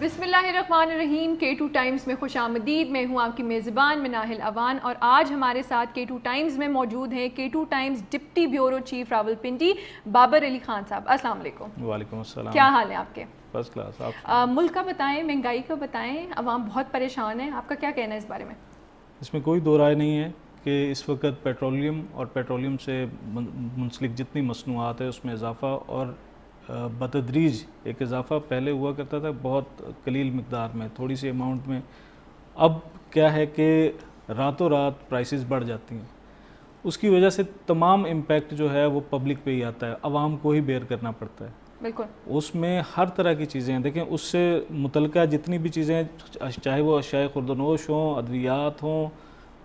बिस्मिल्लाहिर्रहमानिर्रहीम। K2 times में खुश आमदीद। मैं हूँ आपकी मेज़बान मिनाहिल अवान और आज हमारे साथ K2 टाइम्स में मौजूद हैं K2 times deputy bureau chief Rawalpindi Babar Ali Khan sahab. अस्सलाम वालेकुम। वालेकुम अस्सलाम। क्या हाल है आपके? First class. आप मुल्क का बताएं, महंगाई का बताएं, अवाम बहुत परेशान है, आपका क्या कहना है इस बारे में? इसमें कोई दो राय नहीं है कि इस वक्त पेट्रोलियम और पेट्रोलियम से मुंसलिक जितनी मसनूआत है उसमें इजाफ़ा और बतदरीज एक इजाफ़ा पहले हुआ करता था बहुत कलील मिकदार में, थोड़ी सी अमाउंट में। अब क्या है कि रातों रात प्राइसेस बढ़ जाती हैं। उसकी वजह से तमाम इम्पैक्ट जो है वो पब्लिक पे ही आता है, आवाम को ही बेयर करना पड़ता है। बिल्कुल। उसमें हर तरह की चीज़ें हैं। देखें, उससे मुतल्लिका जितनी भी चीज़ें, चाहे वो अशियाए खुर्दनोश हों, अद्वियात हों,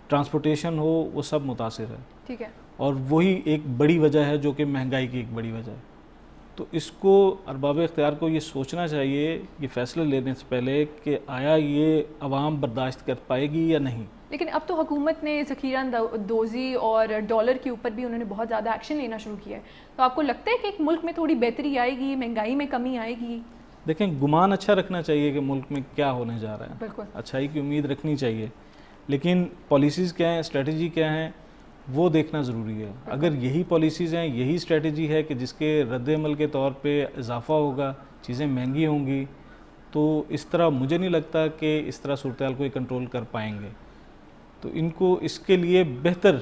ट्रांसपोर्टेशन हो, वो सब मुतासिर है। ठीक है। और वही एक बड़ी वजह है जो कि महंगाई की एक बड़ी वजह है। तो इसको अरबाब इख्तियार को ये सोचना चाहिए, ये फ़ैसला लेने से पहले कि आया ये आवाम बर्दाश्त कर पाएगी या नहीं। लेकिन अब तो हुकूमत ने ज़ख़ीरा दोज़ी और डॉलर के ऊपर भी उन्होंने बहुत ज़्यादा एक्शन लेना शुरू किया है, तो आपको लगता है कि एक मुल्क में थोड़ी बेहतरी आएगी, महंगाई में कमी आएगी? देखें, गुमान अच्छा रखना चाहिए कि मुल्क में क्या होने जा रहा है। बिल्कुल। अच्छाई की उम्मीद रखनी चाहिए, लेकिन पॉलिसीज़ क्या हैं, स्ट्रेटजी क्या हैं, वो देखना ज़रूरी है। अगर यही पॉलिसीज़ हैं, यही स्ट्रेटजी है कि जिसके रद्द-ए-अमल के तौर पे इजाफ़ा होगा, चीज़ें महंगी होंगी, तो इस तरह मुझे नहीं लगता कि इस तरह सूरत-ए-हाल को कंट्रोल कर पाएंगे। तो इनको इसके लिए बेहतर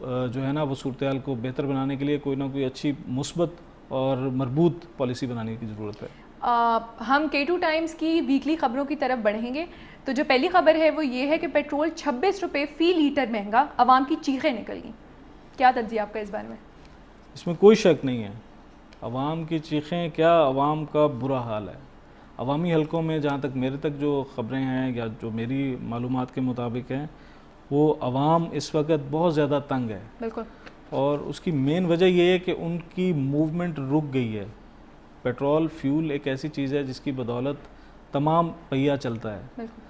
जो है ना वो सूरत-ए-हाल को बेहतर बनाने के लिए कोई ना कोई अच्छी मुस्बत और मरबूत पॉलिसी बनाने की ज़रूरत है। हम K2 टाइम्स की वीकली ख़बरों की तरफ बढ़ेंगे। तो जो पहली खबर है वो ये है कि पेट्रोल 26 रुपये फ़ी लीटर महंगा, आवाम की चीखें निकल गई। क्या तज्ज़िया आपका इस बारे में? इसमें कोई शक नहीं है, आवाम की चीखें क्या, आवाम का बुरा हाल है। अवामी हलकों में जहाँ तक मेरे तक जो ख़बरें हैं या जो मेरी मालूमात के मुताबिक हैं, वो आवाम इस वक्त बहुत ज़्यादा तंग है। बिल्कुल। और उसकी मेन वजह ये है कि उनकी मूवमेंट रुक गई है। पेट्रोल फ्यूल एक ऐसी चीज़ है जिसकी बदौलत तमाम पहिया चलता है। बिल्कुल।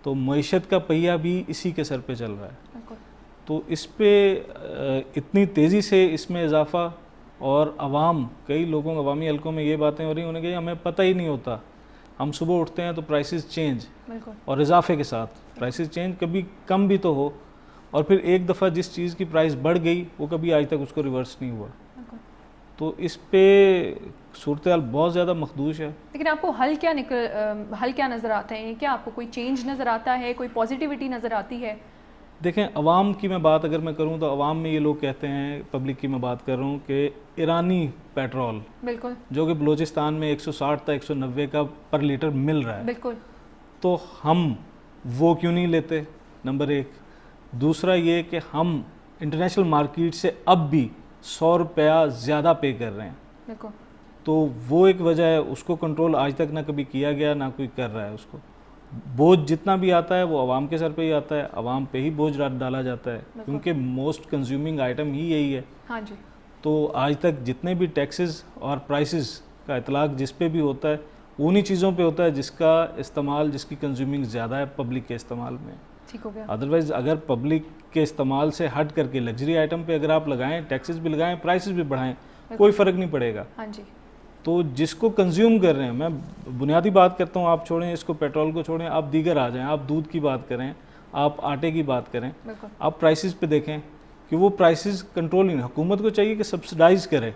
तो मईशत का पहिया भी इसी के सर पे चल रहा है। बिल्कुल। तो इस पे इतनी तेज़ी से इसमें इजाफ़ा, और आवाम, कई लोगों अवामी हलकों में ये बातें हो रही हैं, उन्हें कही हमें पता ही नहीं होता, हम सुबह उठते हैं तो प्राइसेस चेंज, और इजाफे के साथ प्राइसेस चेंज, कभी कम भी तो हो, और फिर एक दफ़ा जिस चीज़ की प्राइस बढ़ गई वो कभी आज तक उसको रिवर्स नहीं हुआ। तो इस पे सूरत-ए-हाल बहुत ज़्यादा मखदूश है। लेकिन आपको हल क्या नज़र आता है? क्या आपको कोई चेंज नज़र आता है, कोई पॉजिटिविटी नज़र आती है? देखें, अवाम की मैं बात अगर मैं करूं तो अवाम में ये लोग कहते हैं, पब्लिक की मैं बात कर रहा हूं कि ईरानी पेट्रोल, बिल्कुल, जो कि बलूचिस्तान में 160 था 190 का पर लीटर मिल रहा है, बिल्कुल, तो हम वो क्यों नहीं लेते? नंबर एक। दूसरा ये कि हम इंटरनेशनल मार्केट से अब भी 100 रुपया ज़्यादा पे कर रहे हैं। बिल्कुल। तो वो एक वजह है, उसको कंट्रोल आज तक ना कभी किया गया, ना कोई कर रहा है उसको। बोझ जितना भी आता है वो आवाम के सर पे ही आता है, आवाम पे ही बोझ डाला जाता है, क्योंकि मोस्ट कंज्यूमिंग आइटम ही यही है। हाँ जी। तो आज तक जितने भी टैक्सेस और प्राइसेस का इतलाक जिस पे भी होता है, उन्हीं चीज़ों पे होता है जिसका इस्तेमाल, जिसकी कंज्यूमिंग ज़्यादा है पब्लिक के इस्तेमाल में। ठीक हो गया। अदरवाइज़ अगर पब्लिक के इस्तेमाल से हट करके लग्जरी आइटम पे अगर आप लगाएं, टैक्सेस भी लगाएं, प्राइसेस भी बढ़ाएं, कोई फ़र्क नहीं पड़ेगा। हाँ जी। तो जिसको कंज्यूम कर रहे हैं, मैं बुनियादी बात करता हूँ, आप छोड़ें इसको, पेट्रोल को छोड़ें, आप दीगर आ जाएं, आप दूध की बात करें, आप आटे की बात करें, आप प्राइसेस पे देखें कि वो प्राइसेस कंट्रोल नहीं। हुकूमत को चाहिए कि सब्सिडाइज करे,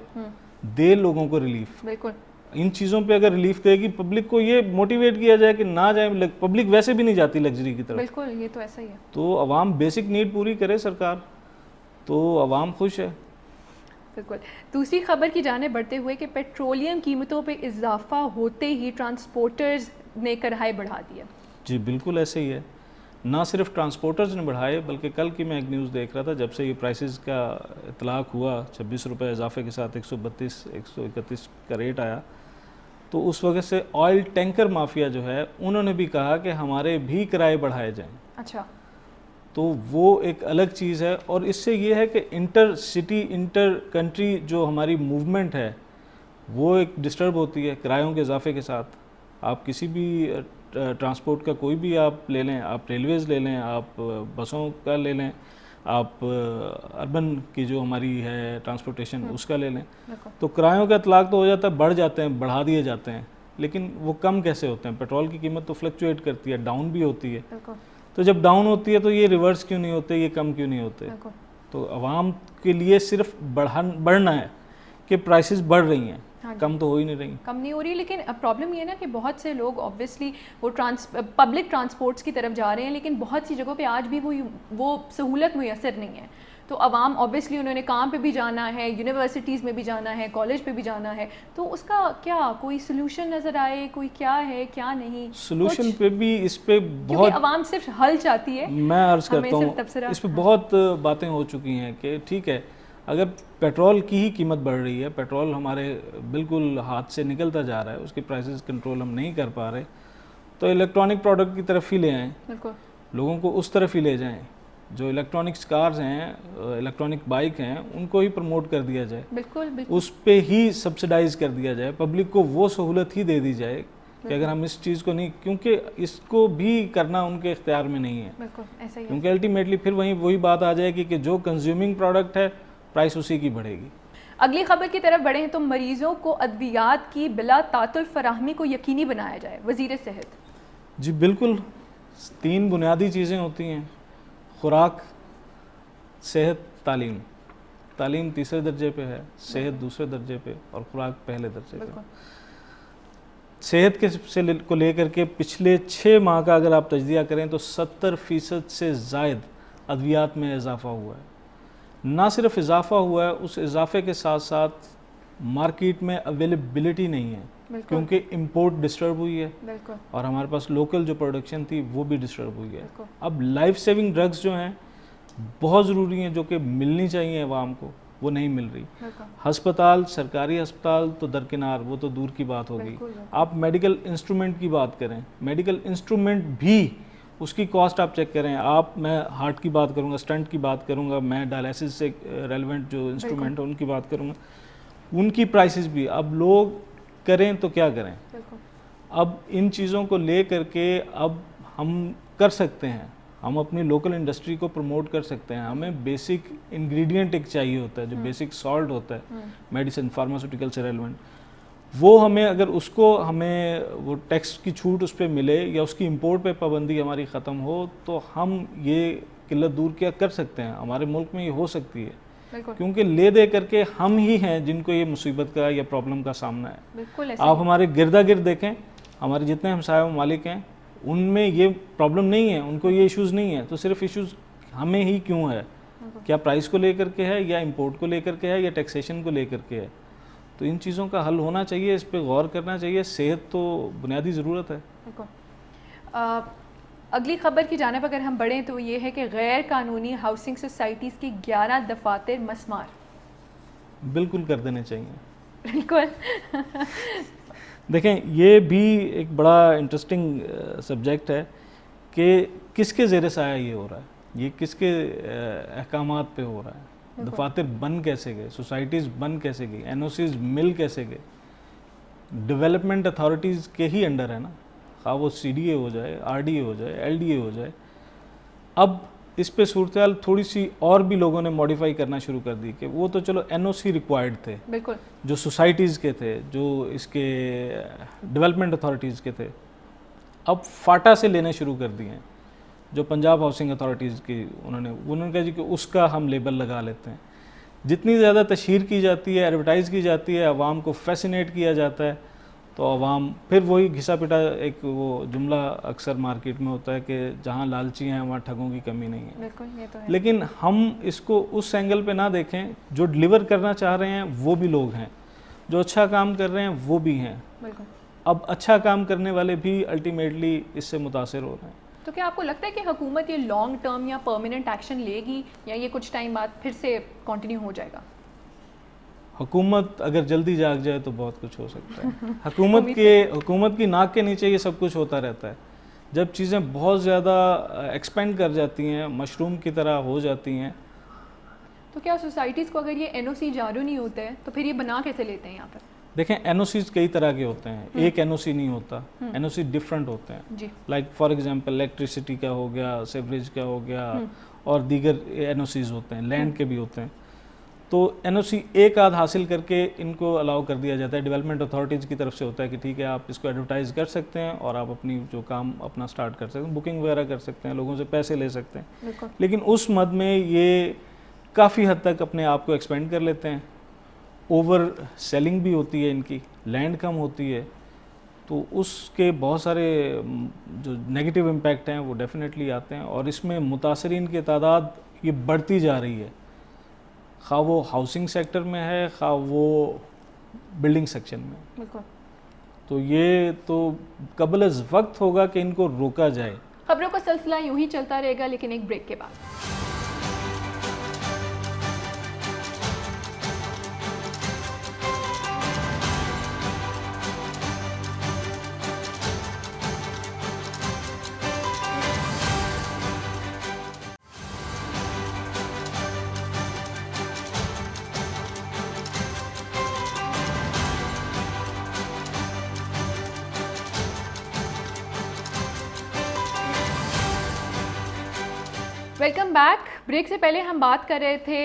दे लोगों को रिलीफ। बिल्कुल। इन चीज़ों पे अगर रिलीफ देगी, पब्लिक को ये मोटिवेट किया जाए कि ना जाए, पब्लिक वैसे भी नहीं जाती लग्जरी की तरफ। बिल्कुल, ये तो ऐसा ही है। तो अवाम बेसिक नीड पूरी करे सरकार, तो अवाम खुश है। बिल्कुल। दूसरी खबर की जाने बढ़ते हुए कि पेट्रोलियम कीमतों पे इजाफा होते ही ट्रांसपोर्टर्स ने कराए बढ़ा दिया। जी बिल्कुल ऐसे ही है। ना सिर्फ ट्रांसपोर्टर्स ने बढ़ाए, बल्कि कल की मैं एक न्यूज़ देख रहा था, जब से ये प्राइसेस का इतलाक हुआ, 26 रुपये इजाफे के साथ 132 131 का रेट आया, तो उस वजह से ऑयल टैंकर माफिया जो है उन्होंने भी कहा कि हमारे भी किराए बढ़ाए जाएं। अच्छा। तो वो एक अलग चीज़ है, और इससे ये है कि इंटर सिटी, इंटर कंट्री जो हमारी मूवमेंट है वो एक डिस्टर्ब होती है किरायों के इजाफे के साथ। आप किसी भी ट्रांसपोर्ट का कोई भी आप ले लें, आप रेलवेज़ ले लें, आप बसों का ले लें, आप अर्बन की जो हमारी है ट्रांसपोर्टेशन उसका ले लें, तो किरायों का इतलाक तो हो जाता है, बढ़ जाते हैं, बढ़ा दिए जाते हैं, लेकिन वो कम कैसे होते हैं? पेट्रोल की कीमत तो फ्लक्चुएट करती है, डाउन भी होती है। बिल्कुल तो जब डाउन होती है तो ये रिवर्स क्यों नहीं होते, ये कम क्यों नहीं होते? बिल्कुल। तो आवाम के लिए सिर्फ बढ़ना है कि प्राइसेस बढ़ रही हैं, हाँ जी। कम तो हो ही नहीं रही। कम नहीं हो रही, लेकिन प्रॉब्लम ये है ना कि बहुत से लोग ऑब्वियसली वो पब्लिक ट्रांसपोर्ट्स की तरफ जा रहे हैं, लेकिन बहुत सी जगहों पे आज भी वो सहूलत मुयसर नहीं है। तो आवाम ऑब्वियसली उन्होंने काम पे भी जाना है, यूनिवर्सिटीज़ में भी जाना है, कॉलेज पे भी जाना है, तो उसका क्या कोई सोल्यूशन नज़र आए, कोई क्या है क्या नहीं? सोल्यूशन पे भी इस पे क्योंकि बहुत आवाम सिर्फ हल चाहती है, मैं अर्ज़ हमें करता सिर्फ हूँ, तबसरा। इस पे बहुत बातें हो चुकी हैं कि ठीक है, अगर पेट्रोल की ही कीमत बढ़ रही है, पेट्रोल हमारे बिल्कुल हाथ से निकलता जा रहा है, उसकी प्राइसेस कंट्रोल हम नहीं कर पा रहे, तो इलेक्ट्रॉनिक प्रोडक्ट की तरफ ही ले आएँ, बिल्कुल लोगों को उस तरफ ही ले जाएं। जो इलेक्ट्रॉनिक्स कार्स हैं, इलेक्ट्रॉनिक बाइक हैं, उनको ही प्रमोट कर दिया जाए, बिल्कुल बिल्कुल। उस पे ही सब्सिडाइज कर दिया जाए, पब्लिक को वो सहूलत ही दे दी जाए कि अगर हम इस चीज़ को नहीं, क्योंकि इसको भी करना उनके इख्तियार में नहीं है, बिल्कुल ऐसा ही है। क्योंकि अल्टीमेटली फिर वही बात आ जाएगी कि जो कंज्यूमिंग प्रोडक्ट है प्राइस उसी की बढ़ेगी। अगली खबर की तरफ बढ़े हैं तो मरीजों को अद्वियात की बिला तातुल फराहमी को यकीनी बनाया जाए, वजीर सेहत। जी बिल्कुल, 3 बुनियादी चीज़ें होती हैं, खुराक, सेहत, तालीम। तालीम तीसरे दर्जे पे है, सेहत दूसरे दर्जे पे और खुराक पहले दर्जे पे। बिल्कुल सेहत को लेकर के पिछले 6 माह का अगर आप तजदिया करें तो 70% से ज़ायद अद्वियात में इजाफा हुआ है। ना सिर्फ इजाफा हुआ है, उस इजाफे के साथ साथ मार्केट में अवेलेबिलिटी नहीं है, बिल्कुल क्योंकि इंपोर्ट डिस्टर्ब हुई है बिल्कुल और हमारे पास लोकल जो प्रोडक्शन थी वो भी डिस्टर्ब हुई है। बिल्कुल। अब लाइफ सेविंग ड्रग्स जो हैं बहुत ज़रूरी हैं, जो कि मिलनी चाहिए आवाम को, वो नहीं मिल रही। बिल्कुल अस्पताल, सरकारी अस्पताल तो दरकिनार, वो तो दूर की बात होगी। बिल्कुल, बिल्कुल। आप मेडिकल इंस्ट्रूमेंट की बात करें, मेडिकल इंस्ट्रूमेंट भी उसकी कॉस्ट आप चेक करें। मैं हार्ट की बात करूंगा, स्टंट की बात करूंगा, मैं डायलिसिस से रेलेवेंट जो इंस्ट्रूमेंट है उनकी बात करूंगा, उनकी प्राइसेस भी। अब लोग करें तो क्या करें? बिल्कुल अब इन चीज़ों को ले करके अब हम कर सकते हैं, हम अपनी लोकल इंडस्ट्री को प्रमोट कर सकते हैं। हमें बेसिक इंग्रेडिएंट एक चाहिए होता है, जो बेसिक सॉल्ट होता है मेडिसिन फार्मास्यूटिकल से रेलेवेंट, वो हमें अगर उसको हमें वो टैक्स की छूट उस पर मिले या उसकी इंपोर्ट पे पाबंदी हमारी ख़त्म हो, तो हम ये किल्लत दूर क्या कर सकते हैं। हमारे मुल्क में ये हो सकती है, बिल्कुल क्योंकि ले दे करके हम ही हैं जिनको ये मुसीबत का या प्रॉब्लम का सामना है। बिल्कुल ऐसा आप ही। हमारे गिरदा गिर्द देखें, हमारे जितने हमसाया मालिक हैं उनमें ये प्रॉब्लम नहीं है, उनको ये इश्यूज़ नहीं है, तो सिर्फ इश्यूज़ हमें ही क्यों है? क्या प्राइस को लेकर के है, या इंपोर्ट को लेकर के है, या टैक्सेशन को लेकर के है? तो इन चीज़ों का हल होना चाहिए, इस पर गौर करना चाहिए। सेहत तो बुनियादी ज़रूरत है। बिल्कुल। अगली खबर की जानिब अगर हम बढ़ें तो ये है कि गैर कानूनी हाउसिंग सोसाइटीज़ की 11 दफातर मस्मार। बिल्कुल कर देने चाहिए। बिल्कुल देखें, ये भी एक बड़ा इंटरेस्टिंग सब्जेक्ट है कि किसके ज़ेर साया ये हो रहा है, ये किसके अहकामात पे हो रहा है। दफातर बन कैसे गए, सोसाइटीज़ बन कैसे गई, एनओसीज मिल कैसे गए? डेवलपमेंट अथॉरिटीज़ के ही अंडर है ना, हाँ वो सीडीए हो जाए, आरडीए हो जाए, एलडीए हो जाए। अब इस पे सूरत थोड़ी सी और भी लोगों ने मॉडिफाई करना शुरू कर दी कि वो तो चलो एनओसी रिक्वायर्ड थे, बिल्कुल जो सोसाइटीज़ के थे, जो इसके डेवलपमेंट अथॉरिटीज़ के थे, अब फाटा से लेने शुरू कर दिए हैं। जो पंजाब हाउसिंग अथॉरिटीज़ की उन्होंने कहा जी कि उसका हम लेबल लगा लेते हैं। जितनी ज़्यादा तशहीर की जाती है, एडवर्टाइज़ की जाती है, आवाम को फैसिनेट किया जाता है, तो आवाम फिर वही घिसा पिटा एक वो जुमला अक्सर मार्केट में होता है कि जहाँ लालची हैं वहाँ ठगों की कमी नहीं है। बिल्कुल ये तो है। लेकिन हम इसको उस एंगल पे ना देखें, जो डिलीवर करना चाह रहे हैं वो भी लोग हैं, जो अच्छा काम कर रहे हैं वो भी हैं। बिल्कुल। अब अच्छा काम करने वाले भी अल्टीमेटली इससे मुतासिर हो रहे हैं। तो क्या आपको लगता है कि हुकूमत ये लॉन्ग टर्म या परमानेंट एक्शन लेगी, या ये कुछ टाइम बाद फिर से कंटिन्यू हो जाएगा? हुकूमत अगर जल्दी जाग जाए तो बहुत कुछ हो सकता है। हुकूमत की नाक के नीचे ये सब कुछ होता रहता है। जब चीज़ें बहुत ज़्यादा एक्सपेंड कर जाती हैं, मशरूम की तरह हो जाती हैं, तो क्या सोसाइटीज़ को अगर ये एनओसी जारी नहीं होता है तो फिर ये बना कैसे लेते हैं यहाँ पर? देखें एनओसीज कई तरह के होते हैं, एक एनओसी नहीं होता, एनओसी डिफरेंट होते हैं। जी लाइक फॉर एग्जांपल इलेक्ट्रिसिटी का हो गया, सेवरेज का हो गया, और दीगर एनओसीज होते हैं, लैंड के भी होते हैं। तो एनओसी एक आध हासिल करके इनको अलाउ कर दिया जाता है, डेवलपमेंट अथॉरिटीज़ की तरफ से होता है कि ठीक है आप इसको एडवर्टाइज़ कर सकते हैं और आप अपनी जो काम अपना स्टार्ट कर सकते हैं, बुकिंग वगैरह कर सकते हैं, लोगों से पैसे ले सकते हैं। लेकिन उस मद में ये काफ़ी हद तक अपने आप को एक्सपेंड कर लेते हैं, ओवर सेलिंग भी होती है, इनकी लैंड कम होती है, तो उसके बहुत सारे जो नेगेटिव इम्पैक्ट हैं वो डेफिनेटली आते हैं और इसमें मुतासरीन की तादाद ये बढ़ती जा रही है, खा वो हाउसिंग सेक्टर में है खा वो बिल्डिंग सेक्शन में। बिल्कुल। तो ये तो कबल अज़ वक्त होगा कि इनको रोका जाए। खबरों का सिलसिला यूं ही चलता रहेगा, लेकिन एक ब्रेक के बाद। Welcome back. ब्रेक से पहले हम बात कर रहे थे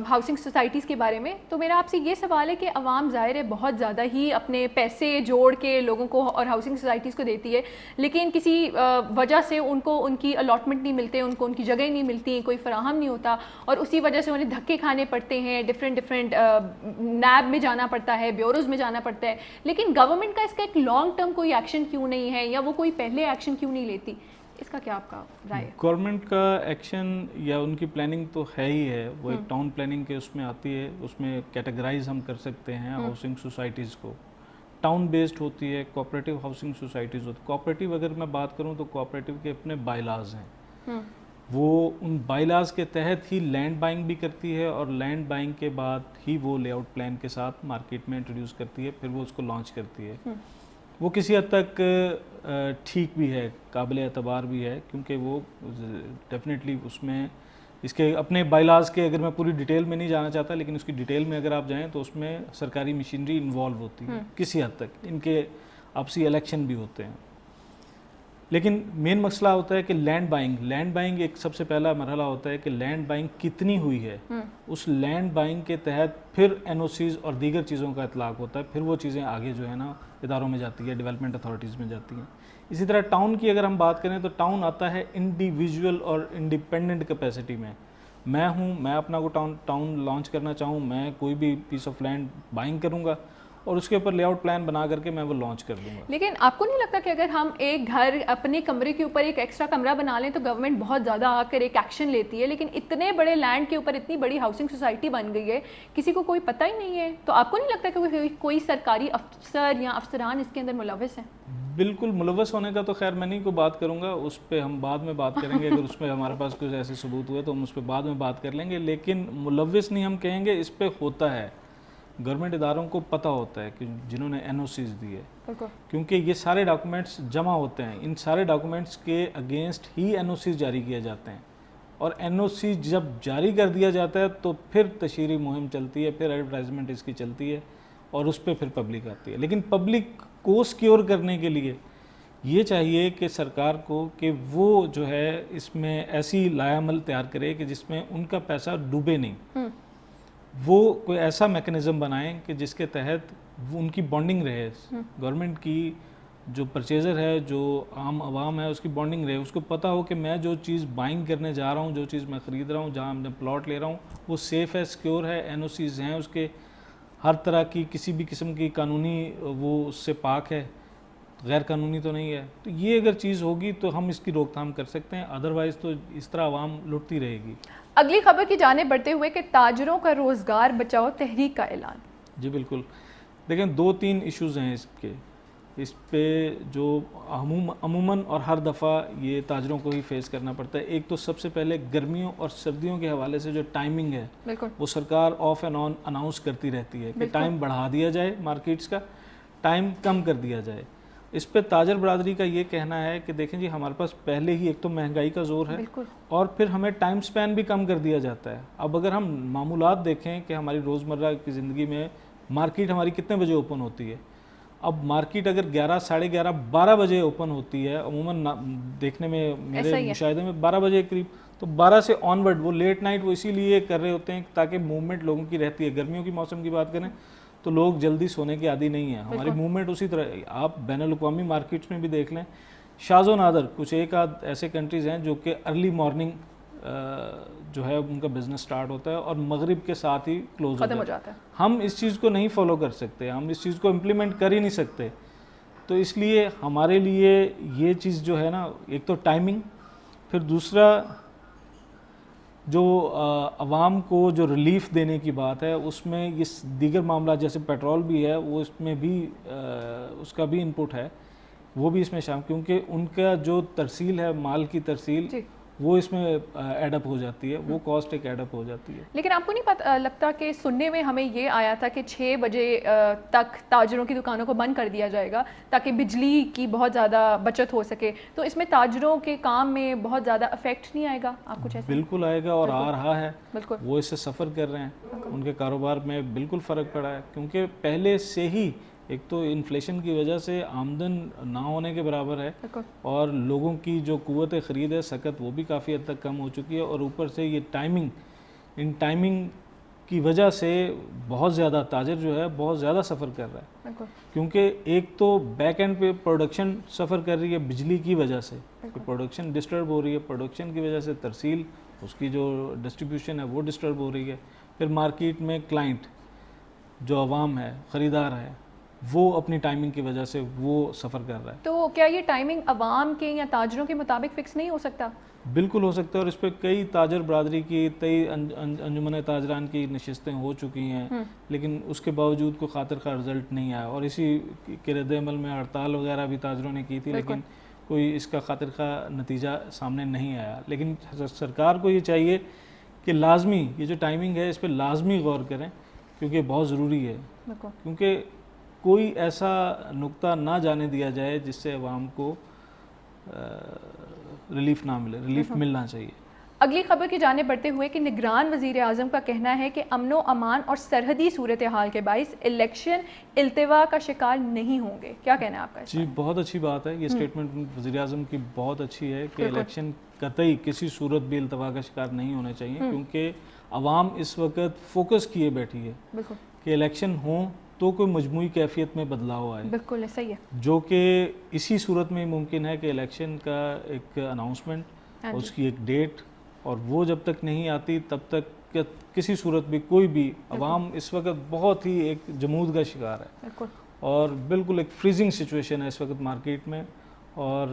हाउसिंग सोसाइटीज़ के बारे में। तो मेरा आपसे ये सवाल है कि आवाम ज़ाहिर है बहुत ज़्यादा ही अपने पैसे जोड़ के लोगों को और हाउसिंग सोसाइटीज़ को देती है, लेकिन किसी वजह से उनको उनकी अलॉटमेंट नहीं मिलते, उनको उनकी जगह नहीं मिलती, कोई फराहम नहीं होता और उसी वजह से उन्हें धक्के खाने पड़ते हैं, डिफरेंट नैब में जाना पड़ता है, ब्यूरोज़ में जाना पड़ता है। लेकिन गवर्नमेंट का इसका एक लॉन्ग टर्म कोई एक्शन क्यों नहीं है, या वो कोई पहले एक्शन क्यों नहीं लेती? इसका क्या आपका राय है? गवर्नमेंट का एक्शन या उनकी प्लानिंग तो है ही है, वो एक टाउन प्लानिंग के उसमें आती है, उसमें कैटेगराइज हम कर सकते हैं हाउसिंग सोसाइटीज़ को। टाउन बेस्ड होती है, कोऑपरेटिव हाउसिंग सोसाइटीज़ होती है। कोऑपरेटिव अगर मैं बात करूं तो कोऑपरेटिव के अपने बायलाज हैं, वो उन बायलाज के तहत ही लैंड बाइंग भी करती है और लैंड बाइंग के बाद ही वो लेआउट प्लान के साथ मार्केट में इंट्रोड्यूस करती है, फिर वो उसको लॉन्च करती है। वो किसी हद तक ठीक भी है, काबिल एतबार भी है, क्योंकि वो डेफिनेटली उसमें इसके अपने बायलाज के, अगर मैं पूरी डिटेल में नहीं जाना चाहता, लेकिन उसकी डिटेल में अगर आप जाएं तो उसमें सरकारी मशीनरी इन्वॉल्व होती है किसी हद तक, इनके आपसी इलेक्शन भी होते हैं। लेकिन मेन मसला होता है कि लैंड बाइंग एक सबसे पहला मरहला होता है कि लैंड बाइंग कितनी हुई है, उस लैंड बाइंग के तहत फिर एनओसीज और दीगर चीज़ों का इतलाक होता है, फिर वो चीज़ें आगे जो है ना इदारों में जाती है, डेवलपमेंट अथॉरिटीज़ में जाती हैं। इसी तरह टाउन की अगर हम बात करें तो टाउन आता है इंडिविजुअल और इंडिपेंडेंट कैपेसिटी में। मैं हूँ, मैं अपना को टाउन लॉन्च करना चाहूँ, मैं कोई भी पीस ऑफ लैंड बाइंग करूँगा और उसके ऊपर लेआउट प्लान बना करके मैं वो लॉन्च कर दूंगा। लेकिन आपको नहीं लगता कि अगर हम एक घर अपने कमरे के ऊपर एक एक्स्ट्रा कमरा बना लें तो गवर्नमेंट बहुत ज़्यादा आकर एक एक्शन लेती है, लेकिन इतने बड़े लैंड के ऊपर इतनी बड़ी हाउसिंग सोसाइटी बन गई है, किसी को कोई पता ही नहीं है? तो आपको नहीं लगता कि कोई सरकारी अफसर या अफसरान इसके अंदर मुलव्वस हैं? बिल्कुल, मुलव्वस होने का तो खैर मैं नहीं को बात करूंगा, उस पर हम बाद में बात करेंगे। अगर उसमें हमारे पास कुछ ऐसे सबूत हुए तो हम उस पर बाद में बात कर लेंगे, लेकिन मुलव्वस नहीं हम कहेंगे, इस पर होता है। गवर्नमेंट इदारों को पता होता है कि जिन्होंने एनओसीज दी है, क्योंकि ये सारे डॉक्यूमेंट्स जमा होते हैं, इन सारे डॉक्यूमेंट्स के अगेंस्ट ही एनओसीज जारी किए जाते हैं और एनओसी जब जारी कर दिया जाता है तो फिर तशहीरी मुहिम चलती है, फिर एडवर्टाइजमेंट इसकी चलती है और उस पर फिर पब्लिक आती है। लेकिन पब्लिक को सिक्योर करने के लिए ये चाहिए कि सरकार को कि वो जो है इसमें ऐसी लायामल तैयार करे कि जिसमें उनका पैसा डूबे नहीं। वो कोई ऐसा मैकेनिज़्म बनाएं कि जिसके तहत वो उनकी बॉन्डिंग रहे, गवर्नमेंट की जो परचेज़र है, जो आम आवाम है, उसकी बॉन्डिंग रहे, उसको पता हो कि मैं जो चीज़ बाइंग करने जा रहा हूँ, जो चीज़ मैं ख़रीद रहा हूँ, जहाँ मैं प्लॉट ले रहा हूँ, वो सेफ़ है, सिक्योर है, एनओसीज़ हैं उसके, हर तरह की किसी भी किस्म की कानूनी वो उससे पाक है, गैर कानूनी तो नहीं है। तो ये अगर चीज़ होगी तो हम इसकी रोकथाम कर सकते हैं, अदरवाइज़ तो इस तरह आवाम लुटती रहेगी। अगली खबर की जाने बढ़ते हुए कि ताजरों का रोज़गार बचाओ तहरीक का ऐलान। जी बिल्कुल, देखें 2-3 इश्यूज़ हैं इसके, इस पे जो अमूमन और हर दफ़ा ये ताजरों को ही फेस करना पड़ता है। एक तो सबसे पहले गर्मियों और सर्दियों के हवाले से जो टाइमिंग है, वो सरकार ऑफ एंड ऑन अनाउंस करती रहती है कि टाइम बढ़ा दिया जाए, मार्केट्स का टाइम कम कर दिया जाए। इस पे ताजर बरादरी का ये कहना है कि देखें जी, हमारे पास पहले ही एक तो महंगाई का जोर है और फिर हमें टाइम स्पैन भी कम कर दिया जाता है। अब अगर हम मामूलात देखें कि हमारी रोज़मर्रा की ज़िंदगी में मार्केट हमारी कितने बजे ओपन होती है, अब मार्केट अगर 11, साढ़े 11, 12 बजे ओपन होती है, अमूमन देखने में ऐसा मेरे ही है। मुशाहिदे में 12 बजे करीब, तो 12 से ऑनवर्ड वो लेट नाइट वो इसीलिए कर रहे होते हैं ताकि मूवमेंट लोगों की रहती है। गर्मियों की मौसम की बात करें तो लोग जल्दी सोने के आदी नहीं है, हमारी मूवमेंट उसी तरह। आप बैनुल अक़वामी मार्केट्स में भी देख लें, शाज़ो नादर कुछ एक आध ऐसे कंट्रीज़ हैं जो कि अर्ली मॉर्निंग जो है उनका बिज़नेस स्टार्ट होता है और मगरिब के साथ ही क्लोज खत्म हो जाता है। हम इस चीज़ को नहीं फॉलो कर सकते, हम इस चीज़ को इम्प्लीमेंट कर ही नहीं सकते। तो इसलिए हमारे लिए ये चीज़ जो है ना, एक तो टाइमिंग, फिर दूसरा जो अवाम को जो रिलीफ देने की बात है उसमें ये दीगर मामला जैसे पेट्रोल भी है, वो इसमें भी उसका भी इनपुट है, वो भी इसमें शामिल, क्योंकि उनका जो तरसील है, माल की तरसील, वो इसमें एडअप हो जाती है, वो कॉस्ट एक एडअप हो जाती है। लेकिन आपको नहीं पता लगता कि सुनने में हमें ये आया था कि 6 बजे तक ताजरों की दुकानों को बंद कर दिया जाएगा ताकि बिजली की बहुत ज़्यादा बचत हो सके, तो इसमें ताजरों के काम में बहुत ज़्यादा इफेक्ट नहीं आएगा? आपको ऐसा? बिल्कुल आएगा और आ रहा है, बिल्कुल वो इससे सफ़र कर रहे हैं, उनके कारोबार में बिल्कुल फ़र्क पड़ा है, क्योंकि पहले से ही एक तो इन्फ्लेशन की वजह से आमदन ना होने के बराबर है और लोगों की जो कुव्वत ख़रीद है सकत वो भी काफ़ी हद तक कम हो चुकी है, और ऊपर से ये इन टाइमिंग की वजह से बहुत ज़्यादा ताजर जो है बहुत ज़्यादा सफ़र कर रहा है, क्योंकि एक तो बैक एंड पे प्रोडक्शन सफ़र कर रही है बिजली की वजह से, प्रोडक्शन डिस्टर्ब हो रही है, प्रोडक्शन की वजह से तरसील उसकी जो डिस्ट्रीब्यूशन है वो डिस्टर्ब हो रही है, फिर मार्केट में क्लाइंट जो अवाम है, ख़रीदार है, वो अपनी टाइमिंग की वजह से वो सफ़र कर रहा है। तो क्या ये टाइमिंग अवाम के या ताजरों के मुताबिक फ़िक्स नहीं हो सकता? बिल्कुल हो सकता है, और इस पर कई ताजर बरादरी की, कई अंजुमन ताजरान की नशिस्तें हो चुकी हैं, लेकिन उसके बावजूद कोई खातिर का रिज़ल्ट नहीं आया, और इसी के रद्द-ए-अमल में हड़ताल वगैरह भी ताजरों ने की थी, लेकिन कोई इसका खातिर का नतीजा सामने नहीं आया। लेकिन सरकार को ये चाहिए कि लाजमी ये जो टाइमिंग है इस पर लाजमी गौर करें, क्योंकि बहुत ज़रूरी है, क्योंकि कोई ऐसा नुक्ता ना जाने दिया जाए जिससे अवाम को रिलीफ ना मिले, रिलीफ मिलना चाहिए। अगली खबर की जाने बढ़ते हुए कि निगरान वज़ीर आज़म का कहना है कि अमनो अमान और सरहदी सूरत हाल के बाइस इलेक्शन इल्तिवा का शिकार नहीं होंगे। क्या कहना है आपका? जी बहुत अच्छी बात है, ये स्टेटमेंट वज़ीर आज़म की बहुत अच्छी है कि इलेक्शन कतई किसी सूरत भी इल्तिवा का शिकार नहीं होना चाहिए, क्योंकि अवाम इस वक्त फोकस किए बैठी है कि इलेक्शन हो तो कोई मजमूई कैफियत में बदलाव आए। बिल्कुल सही है, जो कि इसी सूरत में मुमकिन है कि इलेक्शन का एक अनाउंसमेंट, उसकी एक डेट, और वो जब तक नहीं आती तब तक किसी सूरत भी कोई भी अवाम इस वक्त बहुत ही एक जमूद का शिकार है, और बिल्कुल एक फ्रीजिंग सिचुएशन है इस वक्त मार्केट में, और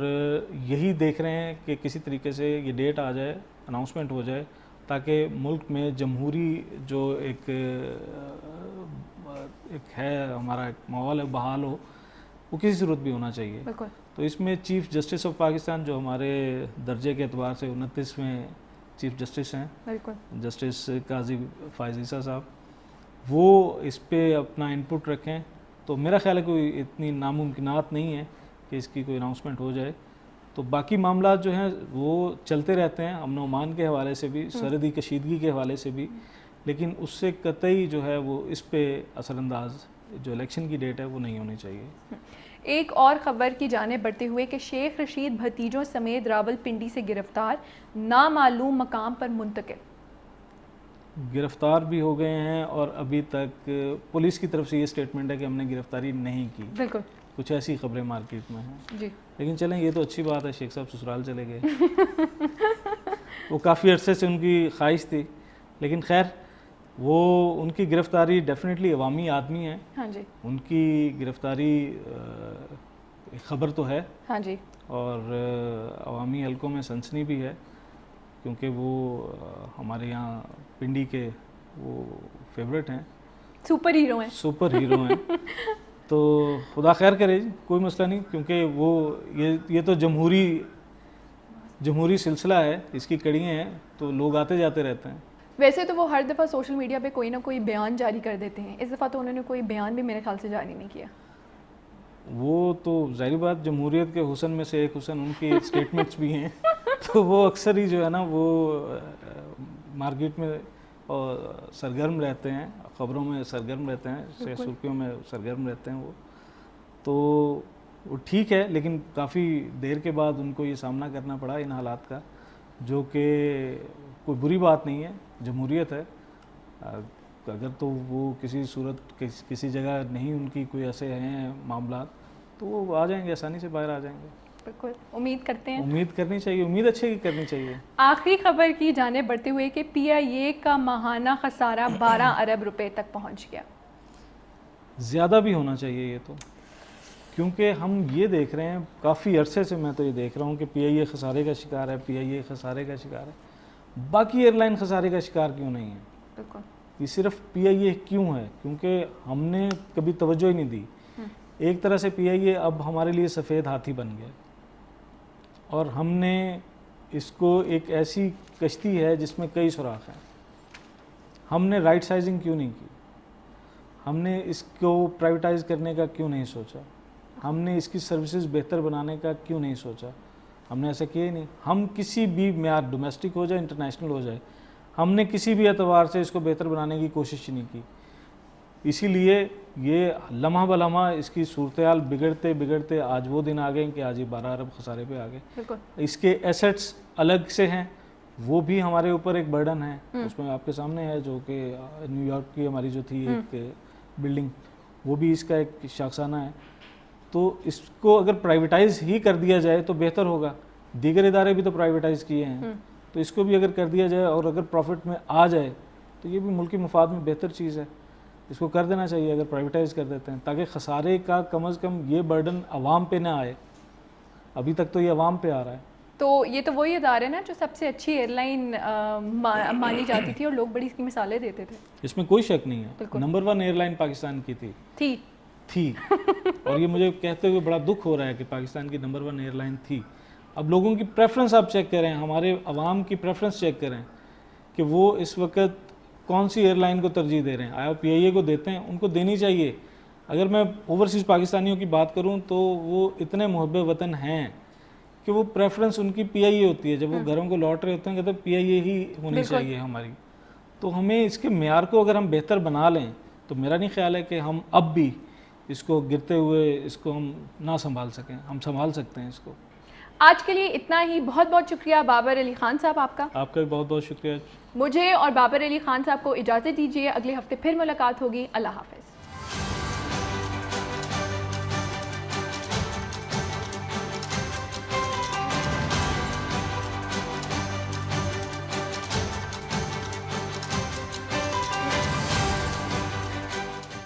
यही देख रहे हैं कि किसी तरीके से ये डेट आ जाए, अनाउंसमेंट हो जाए, ताकि मुल्क में जमहूरी जो एक है हमारा एक माहौल है बहाल हो, वो किसी सूरत भी होना चाहिए। तो इसमें चीफ़ जस्टिस ऑफ पाकिस्तान जो हमारे दर्जे के एतबार से 29वें चीफ़ जस्टिस हैं, जस्टिस काजी फ़ाइज़ ईसा साहब, वो इस पे अपना इनपुट रखें, तो मेरा ख्याल है कोई इतनी नामुमकिनात नहीं है कि इसकी कोई अनाउंसमेंट हो जाए। तो बाकी मामला जो हैं वो चलते रहते हैं, अमन अमान के हवाले से भी, सरहदी कशीदगी के हवाले से भी, लेकिन उससे कतई जो है वो इस पे असरअंदाज जो इलेक्शन की डेट है वो नहीं होनी चाहिए। एक और ख़बर की जाने बढ़ते हुए कि शेख रशीद भतीजों समेत रावलपिंडी से गिरफ्तार, नामालूम मकाम पर मुंतकिल। गिरफ्तार भी हो गए हैं, और अभी तक पुलिस की तरफ से ये स्टेटमेंट है कि हमने गिरफ्तारी नहीं की। बिल्कुल कुछ ऐसी खबरें मार्केट में हैं जी। लेकिन चलें, ये तो अच्छी बात है, शेख साहब ससुराल चले गए वो काफ़ी अरसे से उनकी ख्वाहिश थी, लेकिन खैर वो उनकी गिरफ़्तारी डेफिनेटली अवामी आदमी है। हाँ जी, उनकी गिरफ़्तारी ख़बर तो है। हाँ जी, और अवामी हलकों में सनसनी भी है, क्योंकि वो हमारे यहाँ पिंडी के वो फेवरेट हैं, सुपर हीरो हैं, सुपर हीरो हैं तो खुदा खैर करे, कोई मसला नहीं, क्योंकि वो ये तो जमहूरी सिलसिला है, इसकी कड़ियाँ हैं, तो लोग आते जाते रहते हैं। वैसे तो वो हर दफ़ा सोशल मीडिया पे कोई ना कोई बयान जारी कर देते हैं, इस दफ़ा तो उन्होंने कोई बयान भी मेरे ख्याल से जारी नहीं किया। वो तो जाहिर बात जमहूरियत के हुसन में से एक हुसन उनकी स्टेटमेंट्स भी हैं तो वो अक्सर ही जो है ना वो मार्केट में सरगर्म रहते हैं, ख़बरों में सरगर्म रहते हैं, सुर्खियों में सरगर्म रहते हैं वो। तो वो ठीक है, लेकिन काफ़ी देर के बाद उनको ये सामना करना पड़ा इन हालात का, जो कि कोई बुरी बात नहीं है, जमहूरियत है। अगर तो वो किसी सूरत किसी जगह नहीं उनकी कोई ऐसे हैं मामला, तो वो आ जाएंगे, आसानी से बाहर आ जाएंगे। बिल्कुल, उम्मीद करते हैं। उम्मीद करनी चाहिए, उम्मीद अच्छे की करनी चाहिए। आखिरी खबर की जाने बढ़ते हुए कि PIA का माहाना खसारा 12 अरब रुपए तक पहुंच गया। ज़्यादा भी होना चाहिए ये तो, क्योंकि हम ये देख रहे हैं काफ़ी अरसे से, मैं तो ये देख रहा हूँ कि PIA खसारे का शिकार है, PIA खसारे का शिकार है। बाकी एयरलाइन खसारे का शिकार क्यों नहीं है? बिल्कुल, ये सिर्फ PIA क्यों है? क्योंकि हमने कभी तवज्जो ही नहीं दी। एक तरह से PIA अब हमारे लिए सफ़ेद हाथी बन गया, और हमने इसको एक ऐसी कश्ती है जिसमें कई सुराख हैं। हमने राइट साइजिंग क्यों नहीं की? हमने इसको प्राइवेटाइज करने का क्यों नहीं सोचा? हमने इसकी सर्विसेज बेहतर बनाने का क्यों नहीं सोचा? हमने ऐसा किया ही नहीं। हम किसी भी म्यार, डोमेस्टिक हो जाए, इंटरनेशनल हो जाए, हमने किसी भी एतबार से इसको बेहतर बनाने की कोशिश ही नहीं की। इसीलिए ये लम्हा बलम्हा इसकी सूरत हाल बिगड़ते बिगड़ते आज वो दिन आ गए कि आज ये 12 अरब खसारे पे आ गए। इसके एसेट्स अलग से हैं, वो भी हमारे ऊपर एक बर्डन है। उसमें आपके सामने है, जो कि न्यूयॉर्क की हमारी जो थी एक बिल्डिंग, वो भी इसका एक शाखसाना है। तो इसको अगर प्राइवेटाइज ही कर दिया जाए तो बेहतर होगा। दीगर इदारे भी तो प्राइवेटाइज किए हैं, तो इसको भी अगर कर दिया जाए और अगर प्रॉफिट में आ जाए तो ये भी मुल्की मुफाद में बेहतर चीज़ है। इसको कर देना चाहिए अगर प्राइवेटाइज कर देते हैं, ताकि खसारे का कम से कम ये बर्डन आवाम पे ना आए। अभी तक तो ये आवाम पे आ रहा है। तो ये तो वही इदारे हैं ना जो सबसे अच्छी एयरलाइन मानी जाती थी और लोग बड़ी इसकी मिसालें देते थे। इसमें कोई शक नहीं है, नंबर 1 एयरलाइन पाकिस्तान की थी। और ये मुझे कहते हुए बड़ा दुख हो रहा है कि पाकिस्तान की नंबर 1 एयरलाइन थी। अब लोगों की प्रेफरेंस आप चेक करें, हमारे अवाम की प्रेफरेंस चेक करें कि वो इस वक्त कौन सी एयरलाइन को तरजीह दे रहे हैं। आया PIA को देते हैं, उनको देनी चाहिए। अगर मैं ओवरसीज़ पाकिस्तानियों की बात करूं तो वो इतने मुहब्बे वतन हैं कि वो प्रेफरेंस उनकी PIA होती है। जब वो घरों को लौट रहे होते हैं कहते हैं PIA ही होनी चाहिए हमारी। तो हमें इसके म्यार को अगर हम बेहतर बना लें तो मेरा नहीं ख्याल है कि हम अब भी इसको गिरते हुए इसको हम ना संभाल सकें। हम संभाल सकते हैं इसको। आज के लिए इतना ही। बहुत बहुत शुक्रिया बाबर अली खान साहब आपका भी बहुत बहुत शुक्रिया। मुझे और बाबर अली खान साहब को इजाज़त दीजिए। अगले हफ्ते फिर मुलाकात होगी। अल्लाह हाफ़िज़।